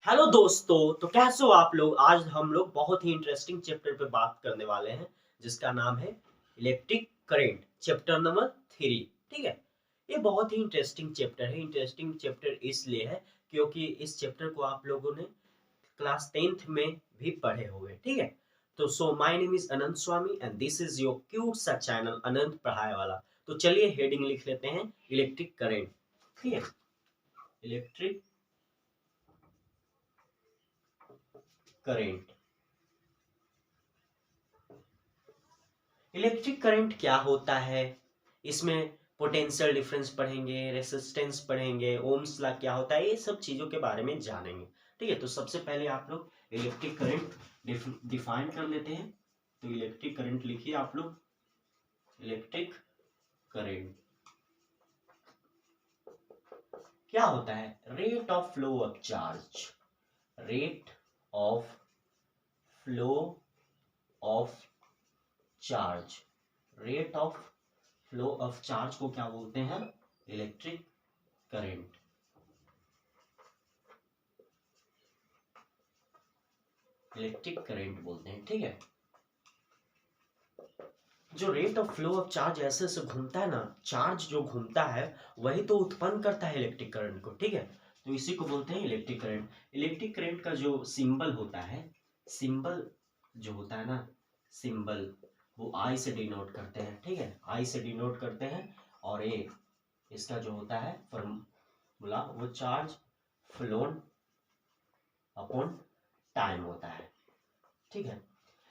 Hello दोस्तों, तो कैसे हो आप लोग। आज हम लोग बहुत ही इंटरेस्टिंग चैप्टर पे बात करने वाले हैं जिसका नाम है इलेक्ट्रिक करंट, चैप्टर नंबर 3। ठीक है। ये बहुत ही इंटरेस्टिंग चैप्टर है। इंटरेस्टिंग चैप्टर इसलिए है क्योंकि इस चैप्टर को आप लोगों ने क्लास 10th में भी पढ़े होंगे। ठीक है। तो my name is Anant Swami and this is your cute सा चैनल अनंत पढ़ाए वाला। तो चलिए हेडिंग लिख लेते हैं, इलेक्ट्रिक करंट। ठीक है। Electric current. इलेक्ट्रिक करंट क्या होता है, इसमें पोटेंशियल डिफरेंस पढ़ेंगे, रेसिस्टेंस पढ़ेंगे, ओम्स लॉ क्या होता है, ये सब चीजों के बारे में जानेंगे। ठीक है। तो सबसे पहले आप लोग इलेक्ट्रिक करंट डिफाइन कर लेते हैं। तो इलेक्ट्रिक करंट लिखिए आप लोग। इलेक्ट्रिक करंट क्या होता है? Rate of flow of charge. Rate of flow of charge. Rate of flow of charge को क्या बोलते हैं? Electric current. इलेक्ट्रिक करंट बोलते हैं। ठीक है। जो rate of flow of charge ऐसे ऐसे घूमता है ना, चार्ज जो घूमता है वही तो उत्पन्न करता है इलेक्ट्रिक करंट को। ठीक है। तो इसी को बोलते हैं इलेक्ट्रिक करंट। इलेक्ट्रिक करंट का जो सिंबल होता है, सिंबल जो होता है ना, सिंबल वो आई से डिनोट करते हैं। ठीक है। आई से डिनोट करते हैं। और ये इसका जो होता है फॉर्मूला, वो चार्ज फ्लोन अपॉन टाइम होता है। ठीक है।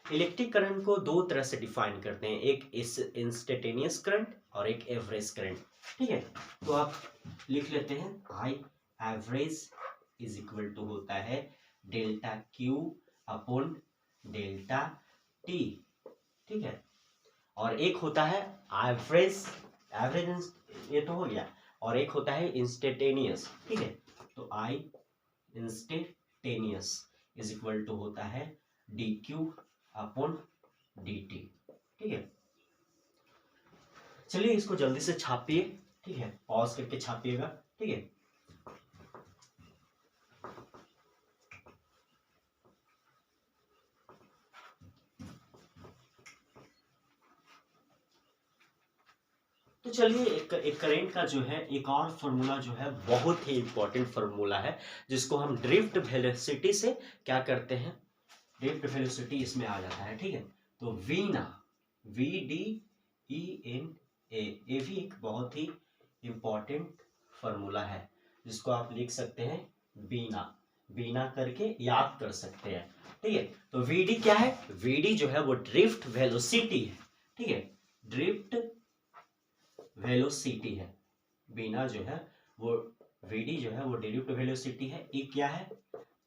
इलेक्ट्रिक करंट को दो तरह से डिफाइन करते हैं, एक इंस्टेंटेनियस करंट और एक एवरेज करंट। ठीक है। तो आप लिख लेते हैं, I average is equal to होता है delta Q upon delta T. ठीक है। और एक होता है एवरेज, एवरेज ये तो हो गया, और एक होता है इंस्टेंटेनियस। ठीक है। तो आई इंस्टेंटेनियस इज इक्वल टू होता है D Q upon D T. ठीक है। चलिए इसको जल्दी से छापिए। ठीक है। पॉज करके छापिएगा। ठीक है। तो चलिए एक करंट का जो है एक और फॉर्मूला जो है बहुत ही इंपॉर्टेंट फॉर्मूला है, जिसको हम ड्रिफ्ट वेलोसिटी से क्या करते हैं, ड्रिफ्ट वेलोसिटी इसमें आ जाता है। ठीक है। तो Veena, V D E N A, ये भी एक बहुत ही इंपॉर्टेंट फॉर्मूला है जिसको आप लिख सकते हैं बीना, बीना करके याद कर सकते हैं। ठीक है। तो वीडी क्या है? वीडी जो है वो ड्रिफ्ट वेलोसिटी है। ठीक है। ड्रिफ्ट वेलोसिटी है। बीना जो है वो, वीडी जो है वो ड्रिफ्ट वेलोसिटी है। ई क्या है?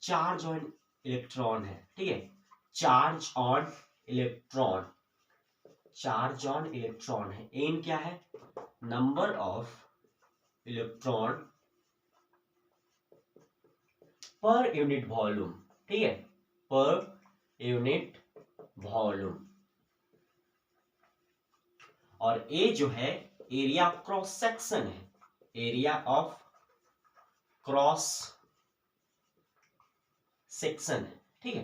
चार्ज ऑन इलेक्ट्रॉन है। ठीक है। Charge on electron, charge on electron है। एन क्या है? Number of electron per unit volume. ठीक है। Per unit volume. और ए जो है एरिया क्रॉस सेक्शन है, एरिया ऑफ क्रॉस सेक्शन है। ठीक है।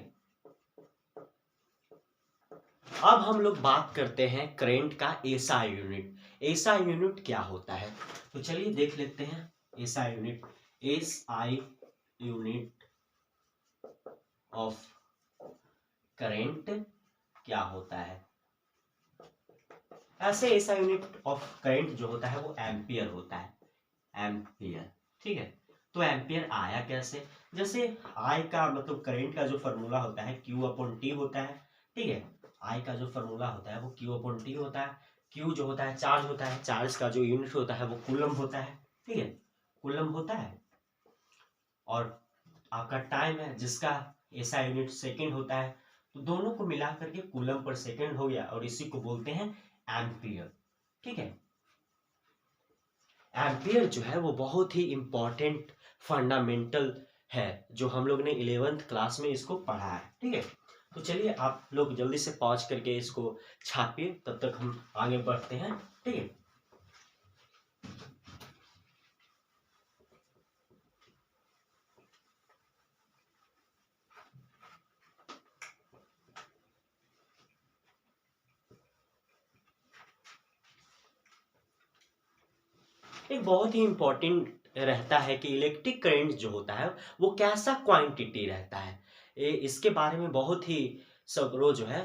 अब हम लोग बात करते हैं करंट का एसआई यूनिट। एसआई यूनिट क्या होता है? तो चलिए देख लेते हैं SI unit. SI unit of current क्या होता है? ऐसे एसआई यूनिट ऑफ करंट जो होता है वो एम्पियर होता है। एम्पियर। ठीक है। तो एम्पियर आया कैसे? जैसे आई का मतलब करंट का जो फॉर्मूला होता है क्यू अपॉन टी होता है। ठीक है। आई का जो फॉर्मूला होता है वो क्यू अपॉन टी होता है। क्यू जो होता है चार्ज होता है, चार्ज का जो यूनिट होता है वो कूलम होता है। ठीक है। कूलम होता है। और आपका टाइम है जिसका ऐसा यूनिट सेकेंड होता है। तो दोनों को मिला करके कूलम पर सेकेंड हो गया और इसी को बोलते हैं एम्पियर। ठीक है। एम्पियर जो है वो बहुत ही इंपॉर्टेंट फंडामेंटल है, जो हम लोग ने 11th क्लास में इसको पढ़ा है। ठीक है। तो चलिए आप लोग जल्दी से पॉज करके इसको छापिए, तब तक हम आगे बढ़ते हैं। ठीक है। एक बहुत ही इम्पोर्टेंट रहता है कि इलेक्ट्रिक करंट जो होता है वो कैसा क्वांटिटी रहता है। इसके बारे में बहुत ही सब रोज जो है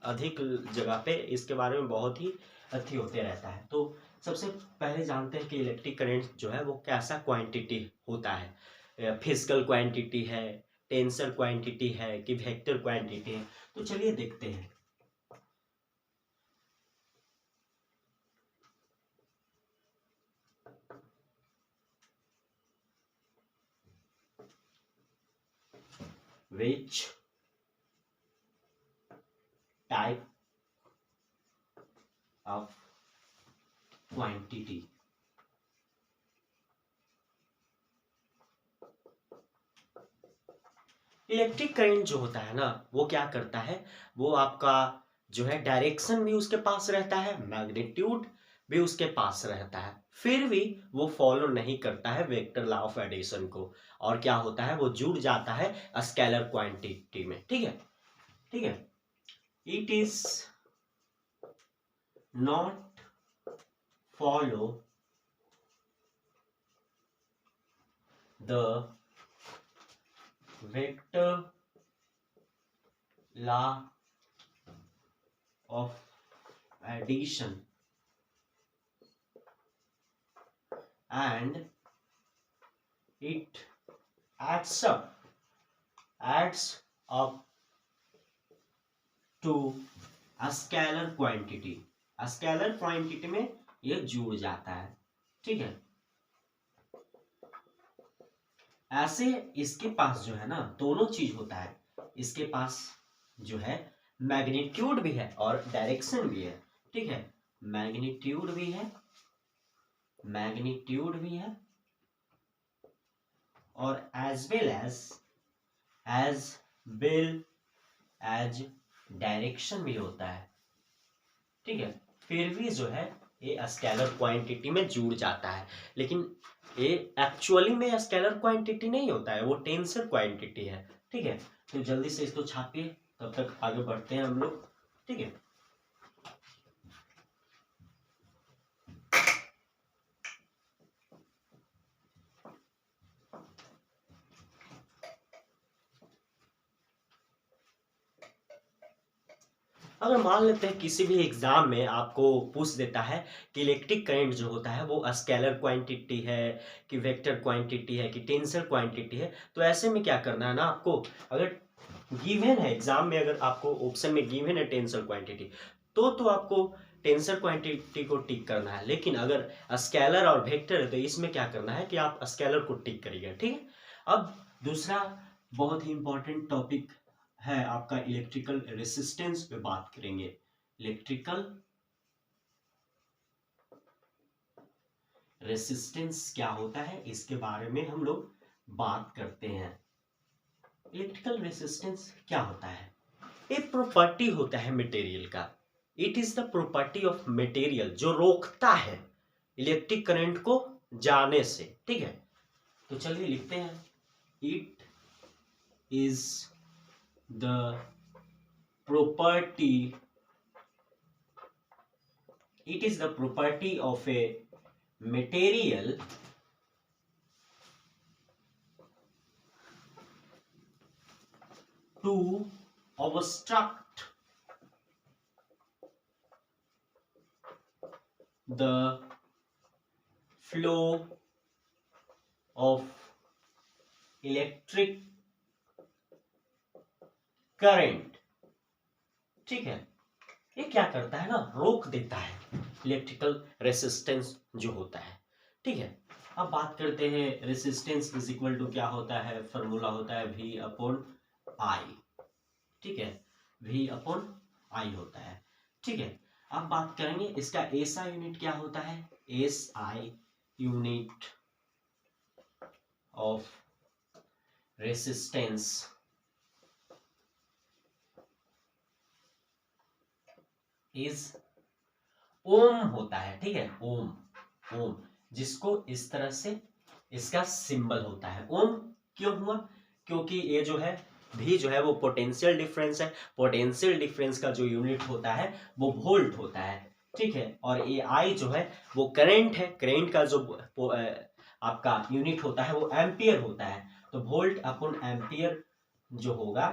अधिक जगह पे इसके बारे में बहुत ही अथी होते रहता है। तो सबसे पहले जानते हैं कि इलेक्ट्रिक करंट जो है वो कैसा क्वांटिटी होता है। फिजिकल क्वांटिटी है, टेंसर क्वांटिटी है कि वेक्टर क्वांटिटी है। तो चलिए देखते हैं। Which type of quantity electric current जो होता है ना वो क्या करता है, वो आपका जो है डायरेक्शन भी उसके पास रहता है, मैग्नीट्यूड भी उसके पास रहता है, फिर भी वो फॉलो नहीं करता है वेक्टर लॉ ऑफ एडिशन को, और क्या होता है वो जुड़ जाता है स्केलर क्वांटिटी में। ठीक है, ठीक है। It is not follow the vector law of addition and it adds up to a scalar quantity। Scalar quantity में ये जुड़ जाता है। ठीक है, ऐसे इसके पास जो है ना दोनों चीज होता है, इसके पास जो है मैग्नीट्यूड भी है और डायरेक्शन भी है। ठीक है, मैग्नीट्यूड भी है, मैग्नीट्यूड भी है और एज वेल एज डायरेक्शन भी होता है। ठीक है, फिर भी जो है ये स्केलर क्वांटिटी में जुड़ जाता है, लेकिन ये एक्चुअली में स्केलर क्वांटिटी नहीं होता है, वो टेंसर क्वांटिटी है। ठीक है, तो जल्दी से इसको छापिए, तब तक आगे बढ़ते हैं हम लोग। ठीक है, अगर मान लेते हैं किसी भी एग्जाम में आपको पूछ देता है कि इलेक्ट्रिक करंट जो होता है वो स्केलर क्वांटिटी है कि वेक्टर क्वांटिटी है कि टेंसर क्वांटिटी है, तो ऐसे में क्या करना है ना आपको, अगर गिवन है एग्जाम में, अगर आपको ऑप्शन में गिवन है टेंसर क्वांटिटी, तो आपको टेंसर क्वांटिटी को टिक करना है, लेकिन अगर स्केलर और वेक्टर है तो इसमें क्या करना है कि आप स्केलर को टिक करिएगा। ठीक है, अब दूसरा बहुत ही इंपॉर्टेंट टॉपिक है आपका इलेक्ट्रिकल रेसिस्टेंस पे बात करेंगे। इलेक्ट्रिकल रेसिस्टेंस क्या होता है इसके बारे में हम लोग बात करते हैं। इलेक्ट्रिकल रेसिस्टेंस क्या होता है, एक प्रॉपर्टी होता है मटेरियल का। It is the property of material जो रोकता है इलेक्ट्रिक करंट को जाने से। ठीक है, तो चलिए लिखते हैं, it is the property it is the property of a material to obstruct the flow of electric current। ठीक है, ये क्या करता है ना, रोक देता है इलेक्ट्रिकल रेसिस्टेंस जो होता है। ठीक है, अब बात करते हैं रेसिस्टेंस इज इक्वल टू क्या होता है, फॉर्मूला होता है V अपॉन आई। ठीक है, V अपॉन आई होता है। ठीक है, अब बात करेंगे इसका एसआई यूनिट क्या होता है, SI unit of resistance is ohm होता है। ठीक है, ओम, ओम जिसको इस तरह से इसका सिंबल होता है। ओम क्यों हुआ, क्योंकि ये जो है भी जो है वो पोटेंशियल डिफरेंस है, पोटेंशियल डिफरेंस का जो यूनिट होता है वो वोल्ट होता है। ठीक है। और ए आई जो है वो करंट है, करंट का जो आपका यूनिट होता है वो एम्पियर होता है। तो वोल्ट अपॉन एम्पियर जो होगा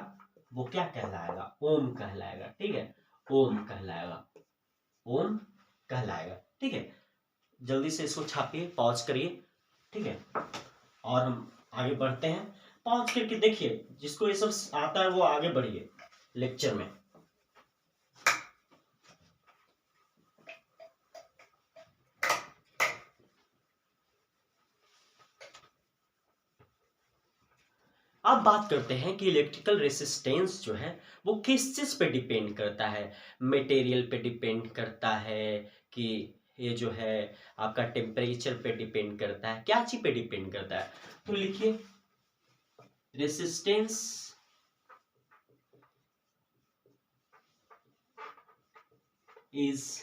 वो क्या कहलाएगा, ओम कहलाएगा, ठीक है, ओम कहलाएगा, ओम कहलाएगा, ठीक है। जल्दी से इसको छापिए, पॉज करिए, ठीक है, और हम आगे बढ़ते हैं। पॉज करके देखिए, जिसको ये सब आता है वो आगे बढ़िए लेक्चर में। अब बात करते हैं कि इलेक्ट्रिकल रेसिस्टेंस जो है वो किस चीज पे डिपेंड करता है। मटेरियल पे डिपेंड करता है कि ये जो है आपका टेम्परेचर पे डिपेंड करता है, क्या चीज पे डिपेंड करता है। तो लिखिए रेसिस्टेंस इज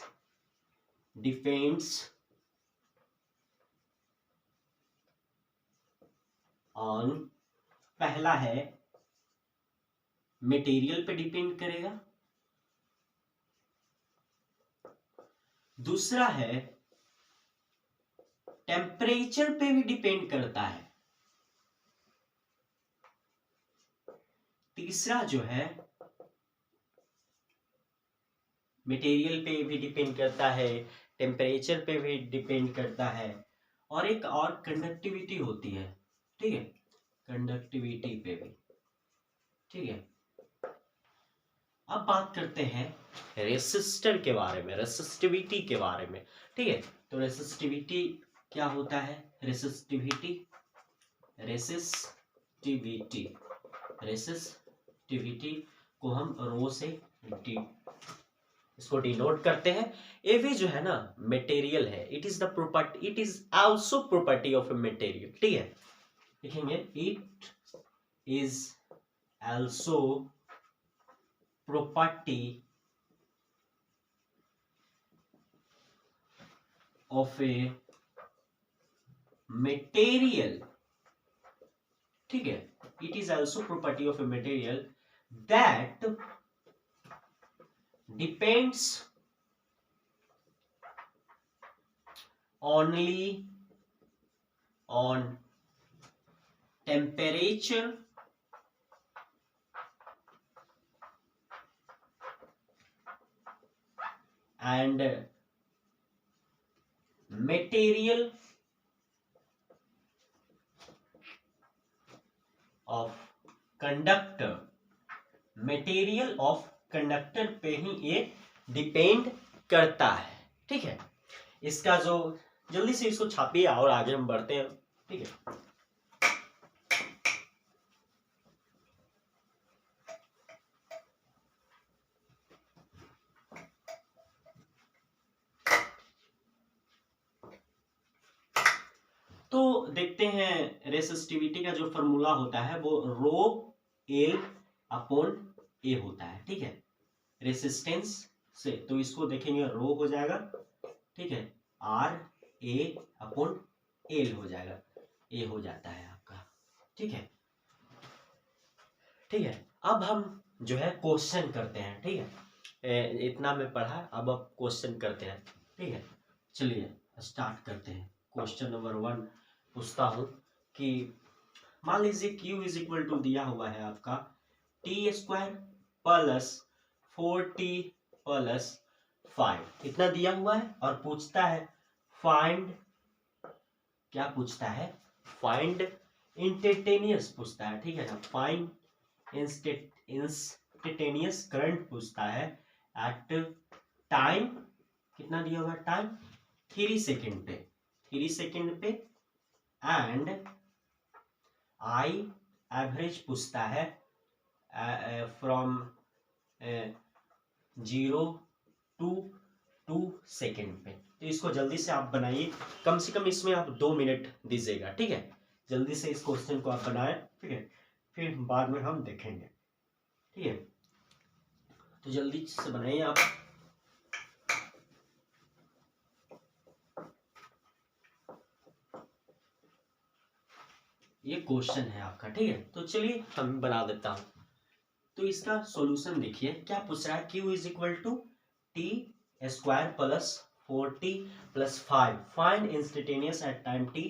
डिपेंड्स ऑन, पहला है मटेरियल पे डिपेंड करेगा, दूसरा है टेम्परेचर पे भी डिपेंड करता है, तीसरा जो है मटेरियल पे भी डिपेंड करता है, टेम्परेचर पे भी डिपेंड करता है, और एक और कंडक्टिविटी होती है, ठीक है, कंडक्टिविटी पे भी, ठीक है। अब बात करते हैं रेसिस्टर के बारे में, रेसिस्टिविटी के बारे में, ठीक है। तो रेसिस्टिविटी क्या होता है, रेसिस्टिविटी, रेसिस्टिविटी, रेसिस्टिविटी को हम रो से इसको डिनोट करते हैं। ये भी जो है ना मटेरियल है, it is the property, it is also property of a material, ठीक है, लिखेंगे it is also property of a material, ठीक है, it is also property of a material that depends only on temperature and material of conductor, material of conductor पे ही ये depend करता है, ठीक है। इसका जो जल्दी से इसको छापिए और आगे हम बढ़ते हैं, ठीक है। तो देखते हैं रेसिस्टिविटी का जो फॉर्मूला होता है वो रो एल अपॉन ए होता है, ठीक है, रेसिस्टेंस से। तो इसको देखेंगे रो हो जाएगा, ठीक है, आर ए अपॉन एल हो जाएगा, ए हो जाता है आपका, ठीक है, ठीक है। अब हम जो है क्वेश्चन करते हैं, ठीक है, इतना में पढ़ा, अब क्वेश्चन करते हैं, ठीक है। चलिए स्टार्ट करते हैं। क्वेश्चन नंबर 1 पूछता हूं कि मान लीजिए Q इज इक्वल टू दिया हुआ है आपका T square plus 4t plus 5, इतना दिया हुआ है, और पूछता है फाइंड, क्या पूछता है, फाइंड इंस्टेंटेनियस पूछता है, ठीक है ना, फाइंड इंस्टेंटेनियस करंट पूछता है एट टाइम, कितना दिया हुआ है टाइम 3 सेकेंड पे, 3 सेकेंड पे, एंड आई एवरेज पूछता है फ्रॉम 0 to 2 सेकेंड पे। तो इसको जल्दी से आप बनाइए, कम से कम इसमें आप 2 मिनट दीजिएगा, ठीक है। जल्दी से इस क्वेश्चन को आप बनाएं, ठीक है, फिर बाद में हम देखेंगे, ठीक है। तो जल्दी से बनाइए आप। ये क्वेश्चन है आपका, ठीक है। तो चलिए हम बना देता हूं। तो इसका सॉल्यूशन देखिए, क्या पूछ रहा है, Q is equal to T square plus 40 plus 5, find instantaneous at time t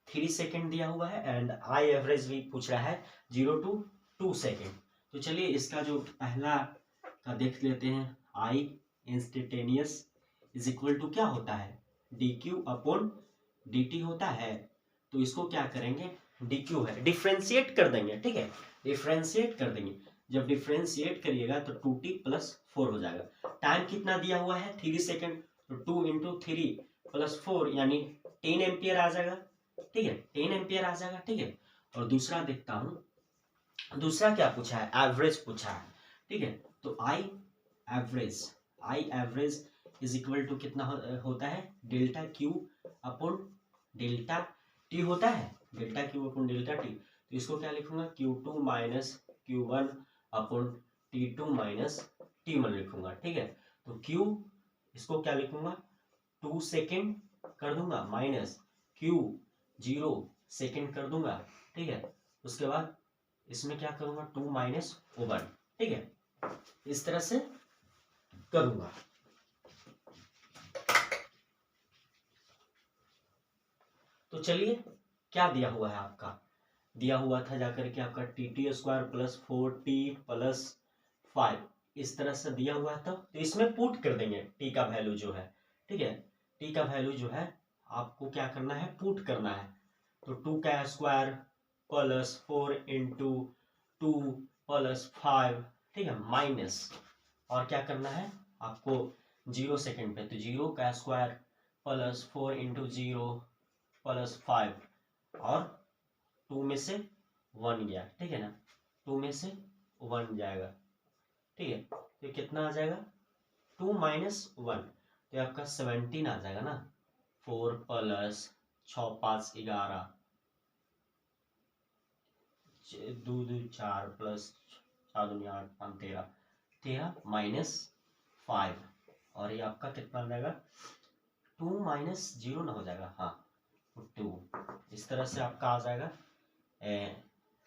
3 second दिया हुआ है एंड आई एवरेज भी पूछ रहा है 0 to 2 सेकेंड। तो चलिए इसका जो पहला का देख लेते हैं। आई इंस्टेंटेनियस इज इक्वल टू क्या होता है, D Q upon D T होता है। तो इसको क्या करेंगे, डी क्यू है, डिफ्रेंशिएट कर देंगे, ठीक है, डिफ्रेंशिएट कर देंगे। जब डिफ्रेंशिएट करिएगा तो 2t प्लस 4 हो जाएगा। टाइम कितना दिया हुआ है 3 सेकेंड, तो 2 इंटू 3 प्लस 4 यानी 10 एम्पियर आ जाएगा, ठीक है, 10 एम्पियर आ जाएगा, ठीक है। और दूसरा देखता हूँ, दूसरा क्या पूछा है, एवरेज पूछा है, ठीक है। तो I average is equal to कितना होता है, delta Q upon delta T होता है, delta Q upon delta T. तो इसको क्या लिखूंगा, Q2 minus Q1 upon T2 minus T1 लिखूंगा, ठीक है। तो Q इसको क्या लिखूंगा, 2 सेकेंड कर दूंगा माइनस Q 0 सेकेंड कर दूंगा, ठीक है। उसके बाद इसमें क्या करूंगा, 2 माइनस 1, ठीक है, इस तरह से करूंगा। तो चलिए क्या दिया हुआ है आपका, दिया हुआ था जाकर के आपका T square plus 4t plus 5, इस तरह से दिया हुआ था। तो इसमें पुट कर देंगे टी का वैल्यू जो है, ठीक है, टी का वैल्यू जो है आपको क्या करना है, पुट करना है। तो 2 का स्क्वायर प्लस 4 इंटू 2 प्लस 5, ठीक है, माइनस, और क्या करना है आपको 0 सेकेंड पे, तो 0 का स्क्वायर प्लस 4 इंटू 0 प्लस 5 और 2 में से 1 गया, ठीक है ना, 2 में से 1 जाएगा, ठीक है। तो कितना आ जाएगा, 2 माइनस 1, तो आपका 17 आ जाएगा ना। 4 प्लस 6 5 11, 2 2 4 प्लस 4 2 8 5 13, 13 माइनस 5, और ये आपका कितना आ जाएगा, 2 माइनस 0 ना हो जाएगा, हाँ 2, इस तरह से आपका आ जाएगा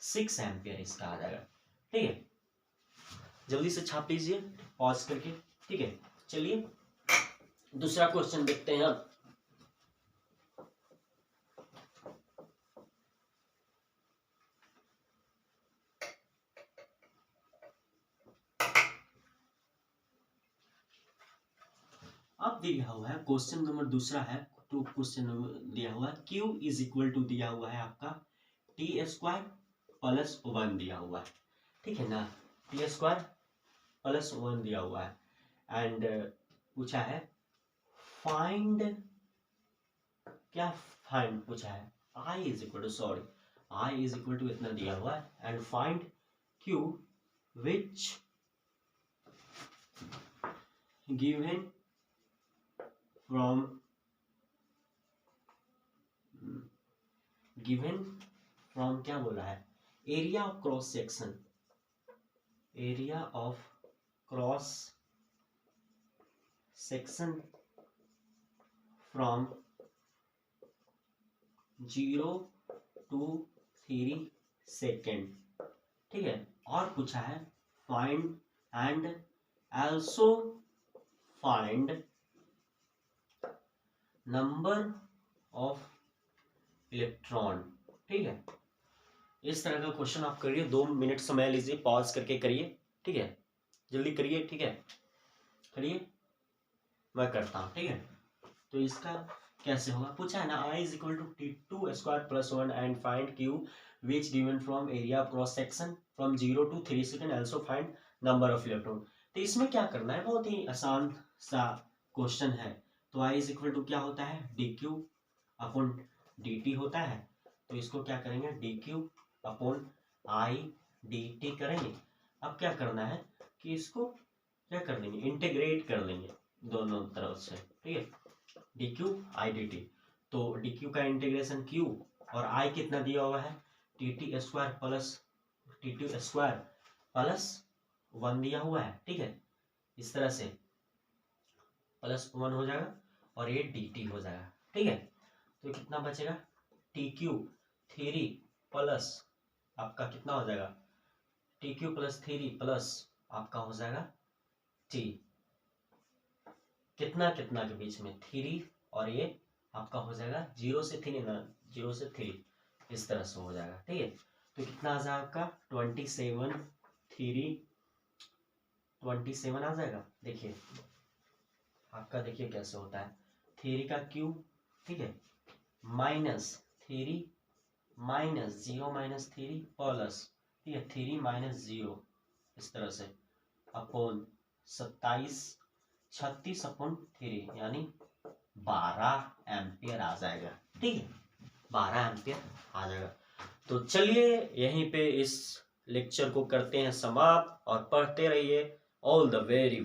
6 एम्पियर इसका आ जाएगा, ठीक है। जल्दी से छाप लीजिए पॉज करके, ठीक है। चलिए दूसरा क्वेश्चन देखते हैं अब। अब दिया हुआ है क्वेश्चन नंबर दूसरा है, तो क्वेश्चन नंबर दिया हुआ है Q इज इक्वल टू दिया हुआ है आपका टी स्क्वायर प्लस 1 दिया हुआ है, ठीक है ना, टी स्क्वायर प्लस 1 दिया हुआ है एंड पूछा है फाइंड, क्या फाइंड पूछा है, I is equal to, sorry, I is equal to इतना दिया हुआ है and find Q which given from क्या बोला है, area of cross section, area of cross section from 0 to 3 second, ठीक है। और पूछा है find and also find number of electron, ठीक है। इस तरह का क्वेश्चन आप करिए, 2 मिनट समय लीजिए, पॉज करके करिए, ठीक है, जल्दी करिए, ठीक है, करिए, मैं करता हूँ, ठीक है। तो इसका कैसे होगा, पूछा है ना, I is equal to T2 square plus 1 and find Q which given from area cross section from 0 to 3 second, also find number of electron. तो इसमें क्या करना है, बहुत ही आसान सा क्वेश्चन है। तो I इज इक्वल टू क्या होता है, dq अपॉन dt होता है। तो इसको क्या करेंगे, dq अपॉन I dt करेंगे। अब क्या करना है कि इसको क्या कर देंगे, इंटीग्रेट कर देंगे दोनों तरफ से, ठीक है, dq i dt। तो dq का इंटीग्रेशन q और i कितना दिया हुआ है, tt square plus t2 square plus 1 दिया हुआ है, ठीक है, इस तरह से प्लस 1 हो जाएगा और ये dt हो जाएगा, ठीक है। तो कितना बचेगा, tq 3 प्लस आपका कितना हो जाएगा, tq प्लस 3 प्लस आपका हो जाएगा t, कितना कितना के बीच में 3 और ये आपका हो जाएगा 0 से 3 ना, 0 से 3 इस तरह से हो जाएगा। ठीक है, तो कितना आ जाएगा आपका 27 आ जाएगा। देखिए आपका, देखिए कैसे होता है 3 का क्यूब, ठीक है, -3 -0 प्लस, ठीक है, 3 -0 इस तरह से अपॉन 36 यानी 12 एम्पियर आ जाएगा। ठीक है, 12 एम्पियर आ जाएगा। तो चलिए यहीं पे इस लेक्चर को करते हैं समाप्त और पढ़ते रहिए। All the very